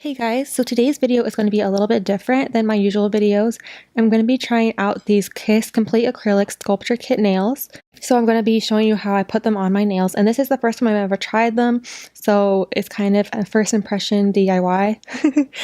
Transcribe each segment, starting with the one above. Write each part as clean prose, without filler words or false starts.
Hey guys, so today's video is going to be a little bit different than my usual videos. I'm going to be trying out these Kiss Complete Acrylic Sculpture Kit nails. So I'm going to be showing you how I put them on my nails, and this is the first time I've ever tried them, so it's kind of a first impression DIY.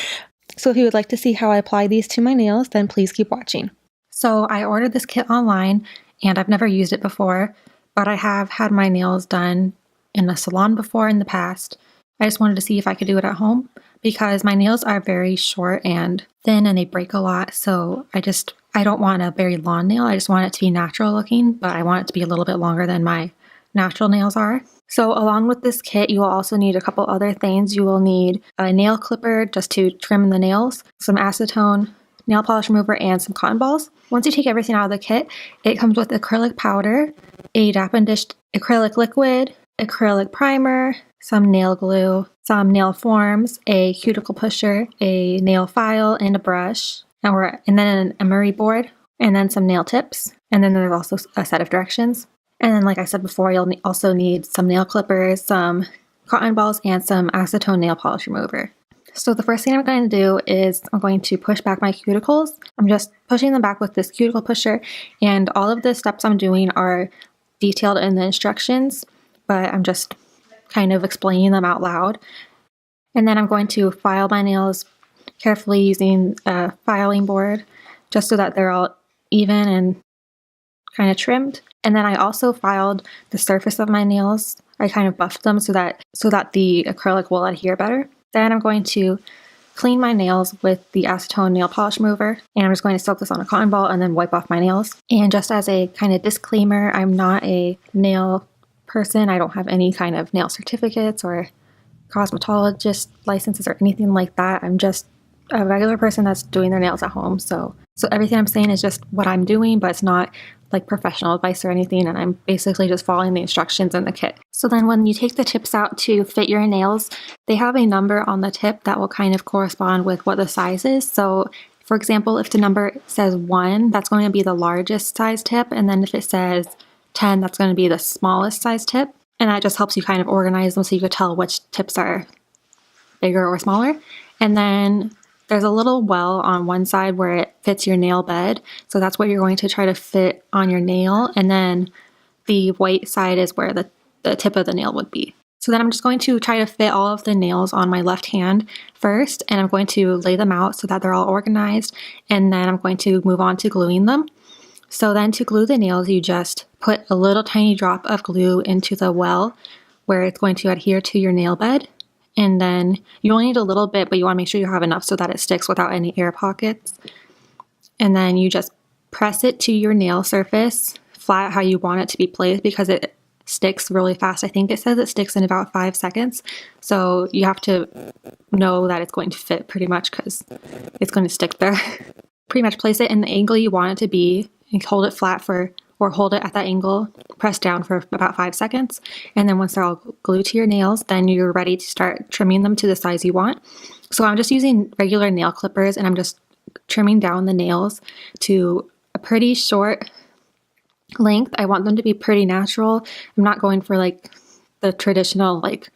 So if you would like to see how I apply these to my nails, then please keep watching. So I ordered this kit online, and I've never used it before, but I have had my nails done in a salon before in the past. I just wanted to see if I could do it at home, because my nails are very short and thin and they break a lot, so I don't want a very long nail. I just want it to be natural looking, but I want it to be a little bit longer than my natural nails are. So along with this kit, you will also need a couple other things. You will need a nail clipper just to trim the nails, some acetone, nail polish remover, and some cotton balls. Once you take everything out of the kit, it comes with acrylic powder, a dap and dish acrylic liquid, acrylic primer, some nail glue, some nail forms, a cuticle pusher, a nail file, and a brush, and then an emery board, and then some nail tips, and then there's also a set of directions. And then, like I said before, you'll also need some nail clippers, some cotton balls, and some acetone nail polish remover. So the first thing I'm going to do is I'm going to push back my cuticles. I'm just pushing them back with this cuticle pusher, and all of the steps I'm doing are detailed in the instructions, but I'm just kind of explaining them out loud. And then I'm going to file my nails carefully using a filing board just so that they're all even and kind of trimmed. And then I also filed the surface of my nails. I kind of buffed them so that the acrylic will adhere better. Then I'm going to clean my nails with the acetone nail polish remover, and I'm just going to soak this on a cotton ball and then wipe off my nails. And just as a kind of disclaimer, I'm not a nail person. I don't have any kind of nail certificates or cosmetologist licenses or anything like that. I'm just a regular person that's doing their nails at home. So everything I'm saying is just what I'm doing, but it's not like professional advice or anything, and I'm basically just following the instructions in the kit. So then when you take the tips out to fit your nails, they have a number on the tip that will kind of correspond with what the size is. So for example, if the number says 1, that's going to be the largest size tip, and then if it says 10, that's going to be the smallest size tip. And that just helps you kind of organize them so you can tell which tips are bigger or smaller. And then there's a little well on one side where it fits your nail bed. So that's what you're going to try to fit on your nail. And then the white side is where the tip of the nail would be. So then I'm just going to try to fit all of the nails on my left hand first. And I'm going to lay them out so that they're all organized. And then I'm going to move on to gluing them. So then to glue the nails, you just put a little tiny drop of glue into the well where it's going to adhere to your nail bed. And then you only need a little bit, but you want to make sure you have enough so that it sticks without any air pockets. And then you just press it to your nail surface flat how you want it to be placed, because it sticks really fast. I think it says it sticks in about 5 seconds. So you have to know that it's going to fit pretty much, because it's going to stick there. Pretty much place it in the angle you want it to be and hold it flat or hold it at that angle, press down for about 5 seconds. And then once they're all glued to your nails, then you're ready to start trimming them to the size you want. So I'm just using regular nail clippers, and I'm just trimming down the nails to a pretty short length. I want them to be pretty natural. I'm not going for like the traditional like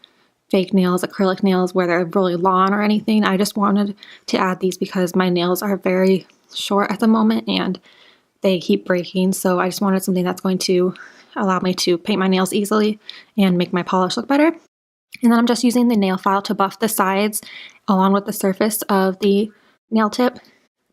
fake nails, acrylic nails where they're really long or anything. I just wanted to add these because my nails are very short at the moment and they keep breaking, so I just wanted something that's going to allow me to paint my nails easily and make my polish look better. And then I'm just using the nail file to buff the sides along with the surface of the nail tip,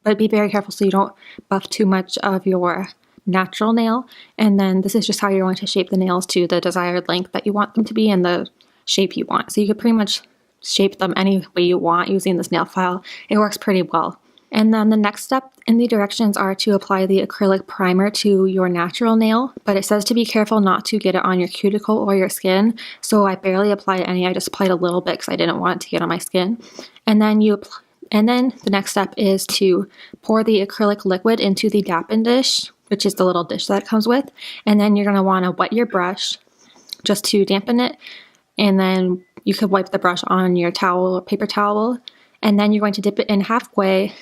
but be very careful so you don't buff too much of your natural nail. And then this is just how you're going to shape the nails to the desired length that you want them to be and the shape you want. So you could pretty much shape them any way you want using this nail file. It works pretty well. And then the next step in the directions are to apply the acrylic primer to your natural nail, but it says to be careful not to get it on your cuticle or your skin. So I barely applied any. I just applied a little bit because I didn't want it to get on my skin. And then the next step is to pour the acrylic liquid into the dap and dish, which is the little dish that it comes with. And then you're going to want to wet your brush just to dampen it. And then you could wipe the brush on your towel or paper towel. And then you're going to dip it in halfway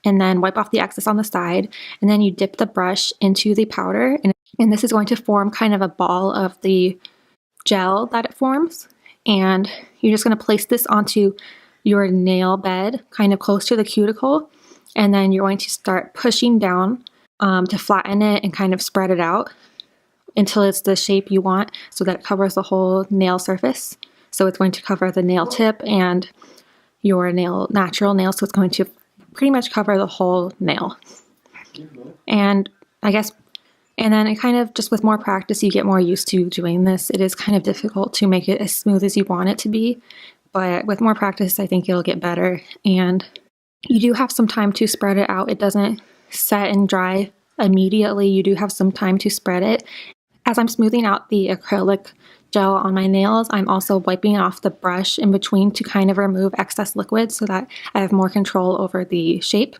and then wipe off the excess on the side. And then you dip the brush into the powder. And this is going to form kind of a ball of the gel that it forms. And you're just going to place this onto your nail bed kind of close to the cuticle, and then you're going to start pushing down to flatten it and kind of spread it out until it's the shape you want, so that it covers the whole nail surface. So it's going to cover the nail tip and your natural nail, so it's going to pretty much cover the whole nail. And and then it kind of, just with more practice, you get more used to doing this. It is kind of difficult to make it as smooth as you want it to be, but with more practice, I think it'll get better. And you do have some time to spread it out. It doesn't set and dry immediately. You do have some time to spread it. As I'm smoothing out the acrylic gel on my nails, I'm also wiping off the brush in between to kind of remove excess liquid so that I have more control over the shape.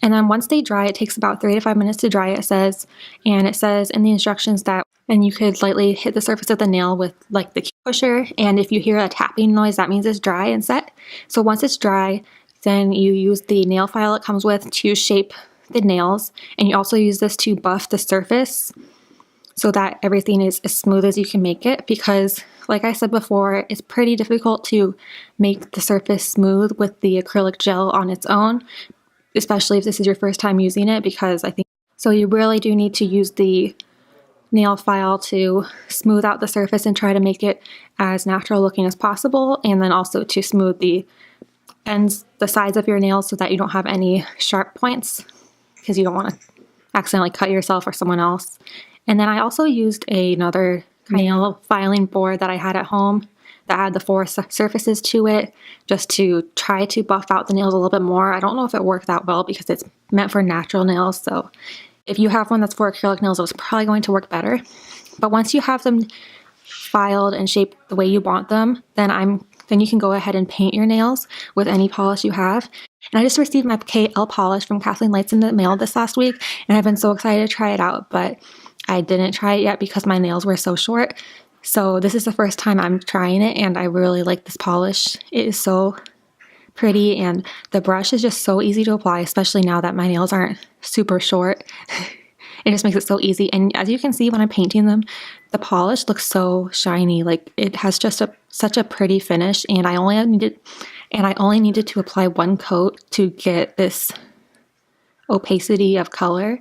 And then once they dry, it takes about 3 to 5 minutes to dry, it says. And it says in the instructions that, and you could lightly hit the surface of the nail with like the pusher. And if you hear a tapping noise, that means it's dry and set. So once it's dry, then you use the nail file it comes with to shape the nails. And you also use this to buff the surface so that everything is as smooth as you can make it. Because like I said before, it's pretty difficult to make the surface smooth with the acrylic gel on its own, especially if this is your first time using it, because I think, so you really do need to use the nail file to smooth out the surface and try to make it as natural looking as possible, and then also to smooth the ends, the sides of your nails, so that you don't have any sharp points, because you don't want to accidentally cut yourself or someone else. And then I also used another nail filing board that I had at home that had the 4 surfaces to it, just to try to buff out the nails a little bit more. I don't know if it worked that well because it's meant for natural nails, so if you have one that's for acrylic nails, it's probably going to work better. But once you have them filed and shaped the way you want them, then you can go ahead and paint your nails with any polish you have. And I just received my KL polish from Kathleen Lights in the mail this last week, and I've been so excited to try it out, but I didn't try it yet because my nails were so short. So this is the first time I'm trying it, and I really like this polish. It is so pretty, and the brush is just so easy to apply, especially now that my nails aren't super short. It just makes it so easy. And as you can see when I'm painting them, the polish looks so shiny. Like, it has just such a pretty finish, and I only needed to apply 1 coat to get this opacity of color.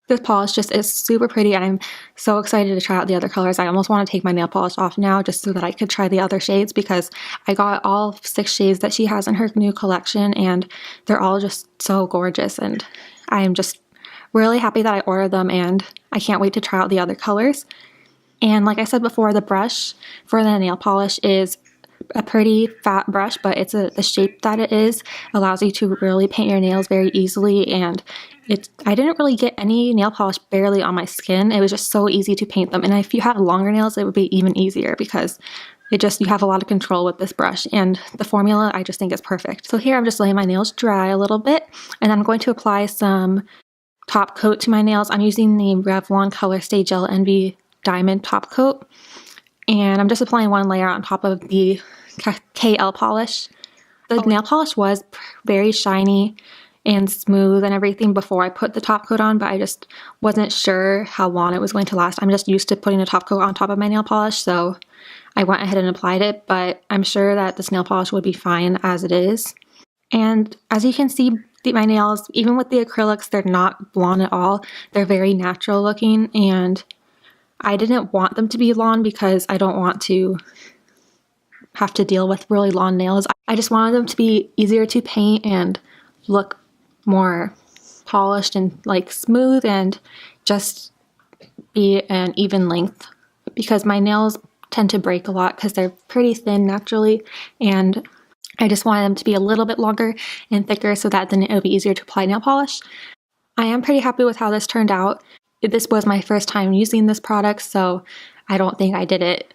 This polish just is super pretty, and I'm so excited to try out the other colors. I almost want to take my nail polish off now just so that I could try the other shades, because I got all 6 shades that she has in her new collection, and they're all just so gorgeous, and I'm just really happy that I ordered them, and I can't wait to try out the other colors. And like I said before, the brush for the nail polish is a pretty fat brush, but the shape that it is allows you to really paint your nails very easily, and I didn't really get any nail polish barely on my skin. It was just so easy to paint them, and if you have longer nails, it would be even easier because you have a lot of control with this brush, and the formula I just think is perfect. So here I'm just letting my nails dry a little bit, and I'm going to apply some top coat to my nails. I'm using the Revlon Color Stay Gel Envy Diamond top coat, and I'm just applying 1 layer on top of the KL polish. The nail polish was very shiny and smooth and everything before I put the top coat on, but I just wasn't sure how long it was going to last. I'm just used to putting a top coat on top of my nail polish, so I went ahead and applied it, but I'm sure that this nail polish would be fine as it is. And as you can see, my nails, even with the acrylics, they're not blonde at all. They're very natural looking, and I didn't want them to be long because I don't want to have to deal with really long nails. I just wanted them to be easier to paint and look more polished and like smooth, and just be an even length, because my nails tend to break a lot because they're pretty thin naturally, and I just wanted them to be a little bit longer and thicker so that then it'll be easier to apply nail polish. I am pretty happy with how this turned out. This was my first time using this product, so I don't think I did it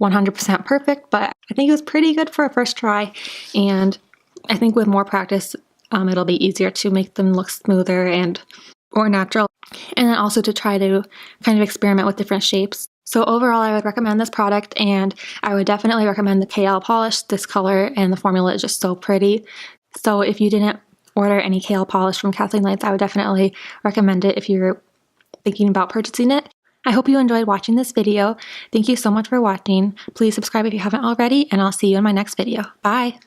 100% perfect, but I think it was pretty good for a first try, and I think with more practice, it'll be easier to make them look smoother and more natural, and then also to try to kind of experiment with different shapes. So overall, I would recommend this product, and I would definitely recommend the KL polish. This color and the formula is just so pretty. So if you didn't order any KL polish from Kathleen Lights, I would definitely recommend it if you're thinking about purchasing it. I hope you enjoyed watching this video. Thank you so much for watching. Please subscribe if you haven't already, and I'll see you in my next video. Bye!